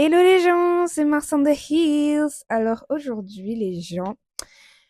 Hello les gens, c'est Mars on the Hills. Alors aujourd'hui les gens,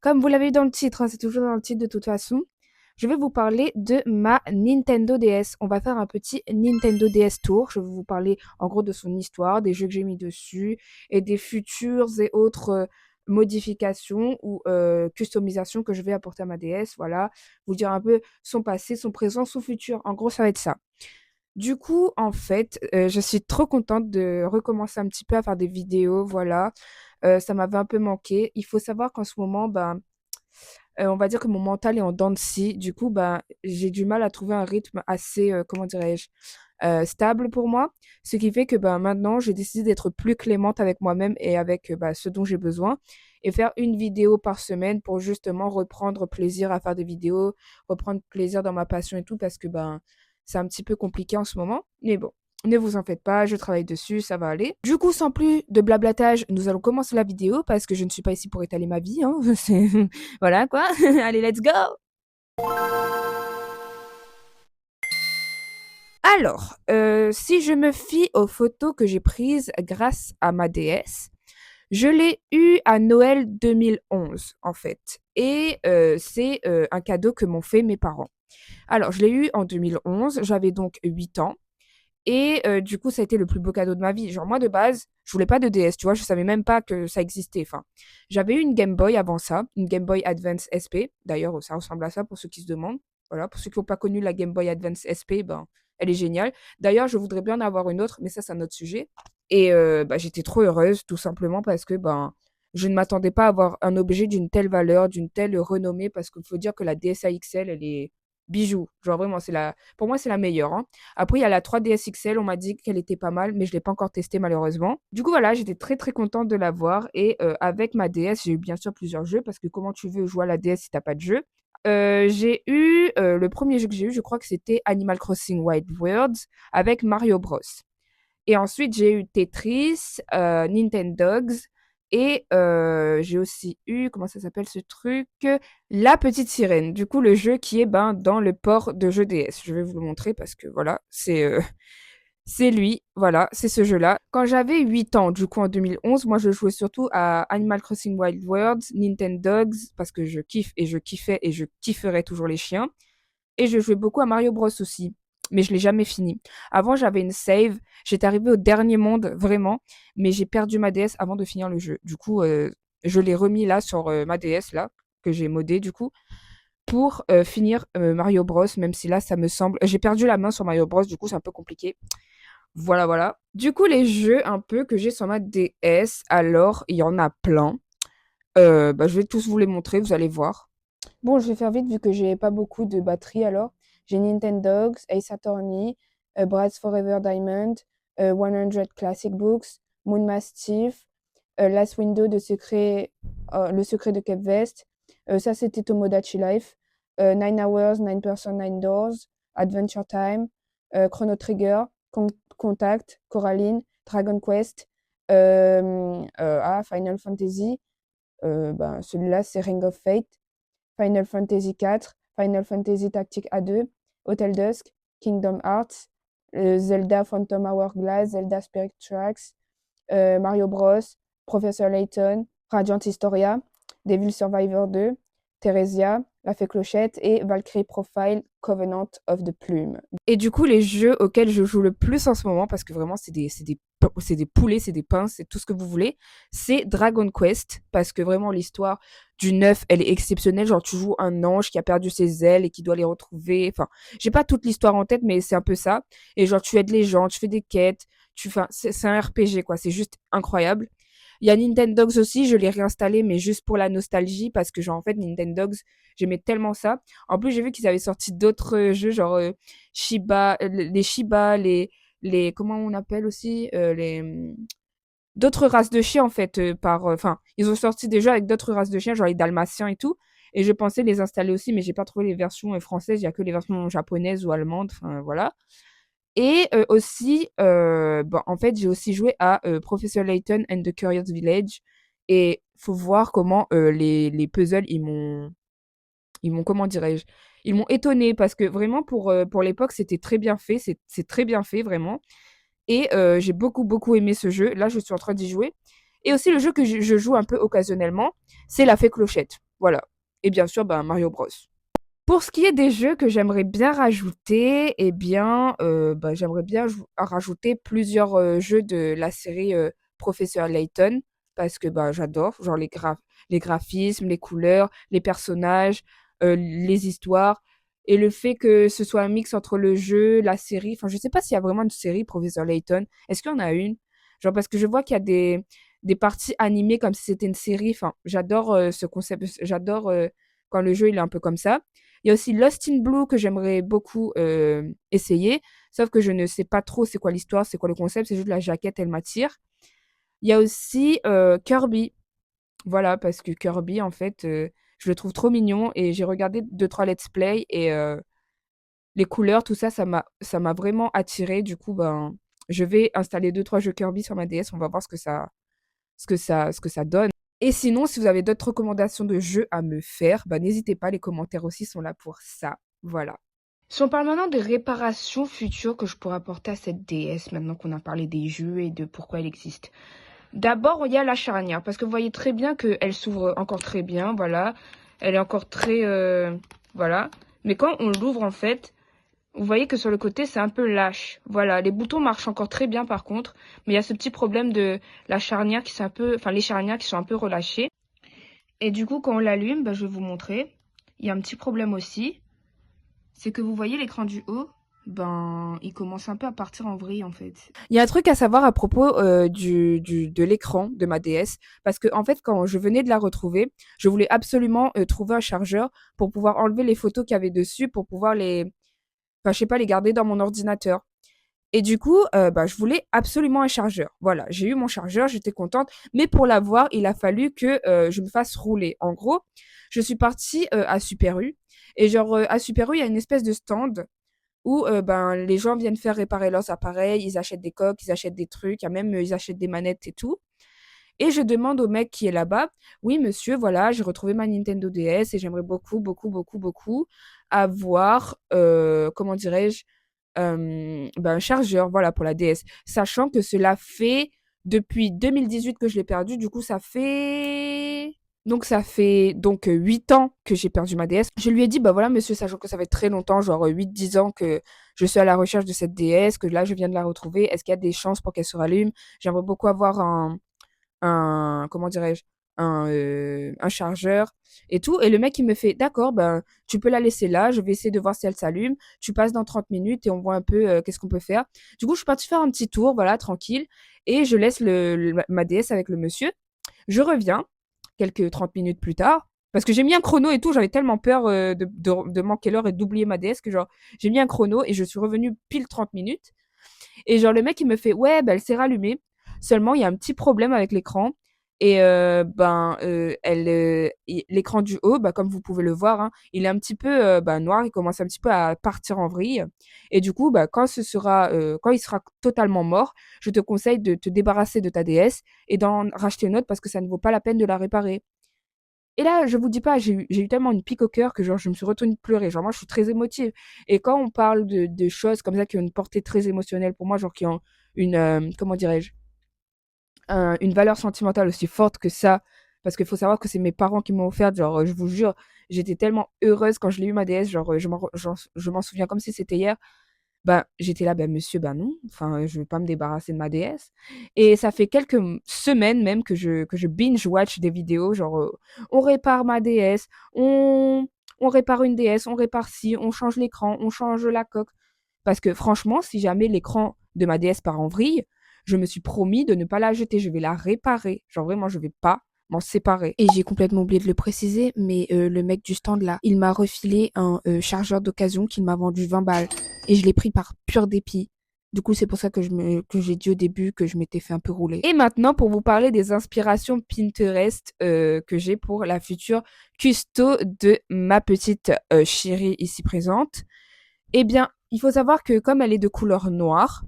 comme vous l'avez vu dans le titre, hein, c'est toujours dans le titre de toute façon, je vais vous parler de ma Nintendo DS. On va faire un petit Nintendo DS Tour. Je vais vous parler en gros de son histoire, des jeux que j'ai mis dessus et des futures et autres modifications ou customisations que je vais apporter à ma DS. Voilà, vous dire un peu son passé, son présent, son futur. En gros, ça va être ça. Du coup, en fait, je suis trop contente de recommencer un petit peu à faire des vidéos, voilà. Ça m'avait un peu manqué. Il faut savoir qu'en ce moment, ben, on va dire que mon mental est en dents de scie. Du coup, ben, j'ai du mal à trouver un rythme assez, comment dirais-je, stable pour moi. Ce qui fait que ben, maintenant, j'ai décidé d'être plus clémente avec moi-même et avec ben, ce dont j'ai besoin et faire une vidéo par semaine pour justement reprendre plaisir à faire des vidéos, reprendre plaisir dans ma passion et tout parce que ben, c'est un petit peu compliqué en ce moment. Mais bon. Ne vous en faites pas, je travaille dessus, ça va aller. Du coup, sans plus de blablatage, nous allons commencer la vidéo parce que je ne suis pas ici pour étaler ma vie, hein. Voilà quoi. Allez, let's go. Alors, si je me fie aux photos que j'ai prises grâce à ma DS, je l'ai eu à Noël 2011 en fait. Et c'est un cadeau que m'ont fait mes parents. Alors, je l'ai eu en 2011, j'avais donc 8 ans. Et du coup, ça a été le plus beau cadeau de ma vie. Genre, moi, de base, je voulais pas de DS, tu vois, je savais même pas que ça existait. Enfin, j'avais eu une Game Boy avant ça, une Game Boy Advance SP. D'ailleurs, ça ressemble à ça pour ceux qui se demandent. Voilà, pour ceux qui n'ont pas connu la Game Boy Advance SP, ben, elle est géniale. D'ailleurs, je voudrais bien en avoir une autre, mais ça, c'est un autre sujet. Et bah, j'étais trop heureuse, tout simplement parce que ben, je ne m'attendais pas à avoir un objet d'une telle valeur, d'une telle renommée, parce qu'il faut dire que la DSi XL, elle est bijou. Genre vraiment, pour moi, c'est la meilleure, hein. Après, il y a la 3DS XL, on m'a dit qu'elle était pas mal, mais je l'ai pas encore testée malheureusement. Du coup, voilà, j'étais très très contente de l'avoir. Et avec ma DS, j'ai eu bien sûr plusieurs jeux, parce que comment tu veux jouer à la DS si t'as pas de jeu? J'ai eu, le premier jeu que j'ai eu, je crois que c'était Animal Crossing Wild Worlds avec Mario Bros. Et ensuite, j'ai eu Tetris, Nintendogs, et j'ai aussi eu, comment ça s'appelle ce truc? La Petite Sirène. Du coup, le jeu qui est ben, dans le port de jeu DS. Je vais vous le montrer parce que voilà, c'est lui. Voilà, c'est ce jeu-là. Quand j'avais 8 ans, du coup en 2011, moi je jouais surtout à Animal Crossing Wild Worlds, Nintendogs, parce que je kiffe et je kiffais et je kifferais toujours les chiens. Et je jouais beaucoup à Mario Bros aussi, mais je l'ai jamais fini. Avant, j'avais une save, j'étais arrivée au dernier monde, vraiment, mais j'ai perdu ma DS avant de finir le jeu. Du coup, je l'ai remis là sur ma DS, là, que j'ai modé du coup, pour finir Mario Bros, même si là, ça me semble... J'ai perdu la main sur Mario Bros, du coup, c'est un peu compliqué. Voilà, voilà. Du coup, les jeux un peu que j'ai sur ma DS, alors, il y en a plein. Bah, je vais tous vous les montrer, vous allez voir. Bon, je vais faire vite vu que j'ai pas beaucoup de batterie alors. J'ai Nintendogs, Ace Attorney, Brad's Forever Diamond, 100 Classic Books, Moon Mastiff, Last Window de secret, Le secret de Cape Vest. Ça, c'était Tomodachi Life. 9 Hours, 9 Person, 9 Doors, Adventure Time, Chrono Trigger, Contact, Coraline, Dragon Quest, Final Fantasy. Ben, celui-là, c'est Ring of Fate. Final Fantasy IV, Final Fantasy Tactique A2, Hotel Dusk, Kingdom Hearts, Zelda Phantom Hourglass, Zelda Spirit Tracks, Mario Bros, Professor Layton, Radiant Historia, Devil Survivor 2, Theresia, La Fée Clochette et Valkyrie Profile Covenant of the Plume. Et du coup, les jeux auxquels je joue le plus en ce moment, parce que vraiment, c'est des poulets, c'est des pinces, c'est tout ce que vous voulez, c'est Dragon Quest, parce que vraiment, l'histoire du 9, elle est exceptionnelle. Genre, tu joues un ange qui a perdu ses ailes et qui doit les retrouver. Enfin, j'ai pas toute l'histoire en tête, mais c'est un peu ça. Et genre, tu aides les gens, tu fais des quêtes, enfin, c'est un RPG, quoi. C'est juste incroyable. Il y a Nintendogs aussi, je l'ai réinstallé, mais juste pour la nostalgie, parce que genre, en fait, Nintendogs, j'aimais tellement ça. En plus, j'ai vu qu'ils avaient sorti d'autres jeux, genre Shiba, les Shiba, comment on appelle aussi, d'autres races de chiens, en fait, enfin, ils ont sorti des jeux avec d'autres races de chiens, genre les Dalmatiens et tout. Et je pensais les installer aussi, mais j'ai pas trouvé les versions françaises, il y a que les versions japonaises ou allemandes, enfin, voilà. Et aussi, bon, en fait, j'ai aussi joué à Professor Layton and the Curious Village. Et faut voir comment les puzzles, comment dirais-je, ils m'ont étonné parce que vraiment pour l'époque, c'était très bien fait, c'est très bien fait, vraiment. et j'ai beaucoup, beaucoup aimé ce jeu. Là, je suis en train d'y jouer. Et aussi, le jeu que je joue un peu occasionnellement, c'est La Fée Clochette. Voilà. Et bien sûr, ben, Mario Bros. Pour ce qui est des jeux que j'aimerais bien rajouter, eh bien, bah, j'aimerais bien rajouter plusieurs jeux de la série Professeur Layton, parce que bah, j'adore, genre les graphismes, les couleurs, les personnages, les histoires, et le fait que ce soit un mix entre le jeu, la série. Enfin, je sais pas s'il y a vraiment une série Professeur Layton. Est-ce qu'il y en a une? Genre, parce que je vois qu'il y a des parties animées comme si c'était une série. Enfin, j'adore ce concept, j'adore quand le jeu il est un peu comme ça. Il y a aussi Lost in Blue que j'aimerais beaucoup essayer, sauf que je ne sais pas trop c'est quoi l'histoire, c'est quoi le concept, c'est juste la jaquette, elle m'attire. Il y a aussi Kirby, voilà, parce que Kirby, en fait, je le trouve trop mignon et j'ai regardé deux, trois let's play et les couleurs, tout ça, ça m'a vraiment attiré. Du coup, ben, je vais installer deux, trois jeux Kirby sur ma DS, on va voir ce que ça donne. Et sinon, si vous avez d'autres recommandations de jeux à me faire, bah, n'hésitez pas, les commentaires aussi sont là pour ça. Voilà. Si on parle maintenant des réparations futures que je pourrais apporter à cette DS, maintenant qu'on a parlé des jeux et de pourquoi elle existe. D'abord, il y a la charnière, parce que vous voyez très bien qu'elle s'ouvre encore très bien, voilà. Elle est encore très... voilà. Mais quand on l'ouvre, en fait, vous voyez que sur le côté, c'est un peu lâche. Voilà, les boutons marchent encore très bien par contre, mais il y a ce petit problème de la charnière qui sont un peu... Enfin, les charnières qui sont un peu relâchées. Et du coup, quand on l'allume, bah, je vais vous montrer. Il y a un petit problème aussi. C'est que vous voyez l'écran du haut, ben, il commence un peu à partir en vrille en fait. Il y a un truc à savoir à propos de l'écran de ma DS, parce que en fait, quand je venais de la retrouver, je voulais absolument trouver un chargeur pour pouvoir enlever les photos qu'il y avait dessus, pour pouvoir enfin, je sais pas, les garder dans mon ordinateur. Et du coup, bah, je voulais absolument un chargeur. Voilà, j'ai eu mon chargeur, j'étais contente. Mais pour l'avoir, il a fallu que je me fasse rouler. En gros, je suis partie à Super U. Et genre, à Super U, il y a une espèce de stand où ben, les gens viennent faire réparer leurs appareils. Ils achètent des coques, ils achètent des trucs. Il y a même, ils achètent des manettes et tout. Et je demande au mec qui est là-bas, oui, monsieur, voilà, j'ai retrouvé ma Nintendo DS et j'aimerais beaucoup, beaucoup, beaucoup, beaucoup avoir, comment dirais-je, ben, un chargeur, voilà, pour la DS. Sachant que cela fait depuis 2018 que je l'ai perdu, du coup, ça fait 8 ans que j'ai perdu ma DS. Je lui ai dit, bah voilà, monsieur, sachant que ça fait très longtemps, genre 8-10 ans que je suis à la recherche de cette DS, que là, je viens de la retrouver. Est-ce qu'il y a des chances pour qu'elle se rallume? J'aimerais beaucoup avoir comment dirais-je, un chargeur et tout. Et le mec, il me fait, d'accord, ben, tu peux la laisser là, je vais essayer de voir si elle s'allume. Tu passes dans 30 minutes et on voit un peu qu'est-ce qu'on peut faire. Du coup, je suis partie faire un petit tour, voilà, tranquille. Et je laisse ma DS avec le monsieur. Je reviens quelques 30 minutes plus tard. Parce que j'ai mis un chrono et tout, j'avais tellement peur de manquer l'heure et d'oublier ma DS que genre, j'ai mis un chrono et je suis revenue pile 30 minutes. Et genre, le mec, il me fait, ouais, bah, elle s'est rallumée. Seulement, il y a un petit problème avec l'écran. Et ben, l'écran du haut, bah, comme vous pouvez le voir, hein, il est un petit peu bah, noir. Il commence un petit peu à partir en vrille. Et du coup, bah, quand il sera totalement mort, je te conseille de te débarrasser de ta DS et d'en racheter une autre parce que ça ne vaut pas la peine de la réparer. Et là, je vous dis pas, j'ai eu tellement une pique au cœur que genre je me suis retenue de pleurer. Genre moi, je suis très émotive. Et quand on parle de choses comme ça qui ont une portée très émotionnelle pour moi, genre qui ont comment dirais-je, une valeur sentimentale aussi forte que ça, parce qu'il faut savoir que c'est mes parents qui m'ont offert. Genre, je vous jure, j'étais tellement heureuse quand je l'ai eu ma DS. Genre, je m'en souviens comme si c'était hier. Ben, j'étais là, ben monsieur, ben non, enfin, je veux pas me débarrasser de ma DS. Et ça fait quelques semaines même que je binge-watch des vidéos, genre, on répare ma DS, on répare une DS, on répare ci, on change l'écran, on change la coque. Parce que franchement, si jamais l'écran de ma DS part en vrille, je me suis promis de ne pas la jeter, je vais la réparer. Genre vraiment, je vais pas m'en séparer. Et j'ai complètement oublié de le préciser, mais le mec du stand là, il m'a refilé un chargeur d'occasion qu'il m'a vendu 20 balles. Et je l'ai pris par pur dépit. Du coup, c'est pour ça que j'ai dit au début que je m'étais fait un peu rouler. Et maintenant, pour vous parler des inspirations Pinterest que j'ai pour la future custo de ma petite chérie ici présente. Eh bien, il faut savoir que comme elle est de couleur noire,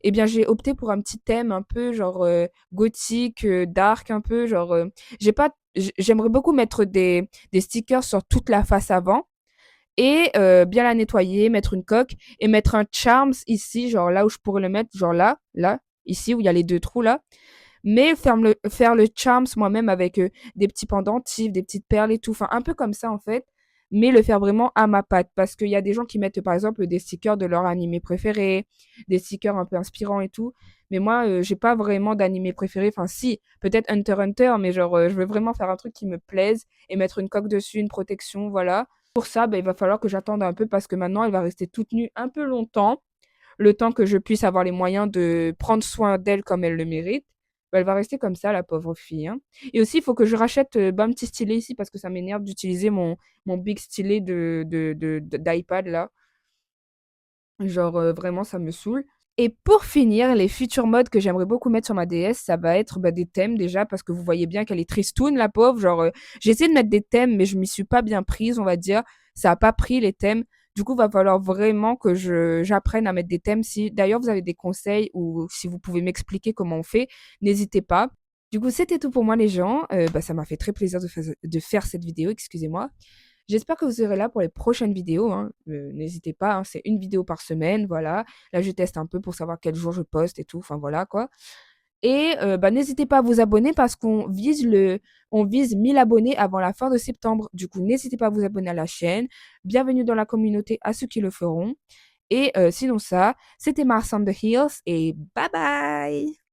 eh bien, j'ai opté pour un petit thème un peu genre gothique, dark un peu, genre j'aimerais beaucoup mettre des stickers sur toute la face avant et bien la nettoyer, mettre une coque et mettre un charms ici, genre là où je pourrais le mettre, genre là, ici où il y a les 2 trous là. Mais faire le charms moi-même avec des petits pendentifs, des petites perles et tout, enfin un peu comme ça en fait, mais le faire vraiment à ma patte. Parce qu'il y a des gens qui mettent par exemple des stickers de leur animé préféré, des stickers un peu inspirants et tout. Mais moi, j'ai pas vraiment d'animé préféré. Enfin si, peut-être Hunter x Hunter, mais genre je veux vraiment faire un truc qui me plaise et mettre une coque dessus, une protection, voilà. Pour ça, il va falloir que j'attende un peu parce que maintenant elle va rester toute nue un peu longtemps, le temps que je puisse avoir les moyens de prendre soin d'elle comme elle le mérite. Elle va rester comme ça, la pauvre fille, hein. Et aussi, il faut que je rachète un petit stylet ici parce que ça m'énerve d'utiliser mon big stylet d'iPad là. Genre, vraiment, ça me saoule. Et pour finir, les futurs modes que j'aimerais beaucoup mettre sur ma DS, ça va être des thèmes déjà, parce que vous voyez bien qu'elle est tristoune, la pauvre. Genre, j'ai essayé de mettre des thèmes, mais je m'y suis pas bien prise, on va dire. Ça a pas pris les thèmes. Du coup, va falloir vraiment que j'apprenne à mettre des thèmes. Si d'ailleurs vous avez des conseils ou si vous pouvez m'expliquer comment on fait, n'hésitez pas. Du coup, c'était tout pour moi, les gens. Ça m'a fait très plaisir de faire cette vidéo, excusez-moi. J'espère que vous serez là pour les prochaines vidéos, hein. N'hésitez pas, hein, c'est une vidéo par semaine, voilà. Là, je teste un peu pour savoir quel jour je poste et tout, enfin voilà quoi. Et n'hésitez pas à vous abonner parce qu'on vise 1000 abonnés avant la fin de septembre. Du coup, n'hésitez pas à vous abonner à la chaîne. Bienvenue dans la communauté à ceux qui le feront. Et sinon ça, c'était Mars on the Hills et bye bye!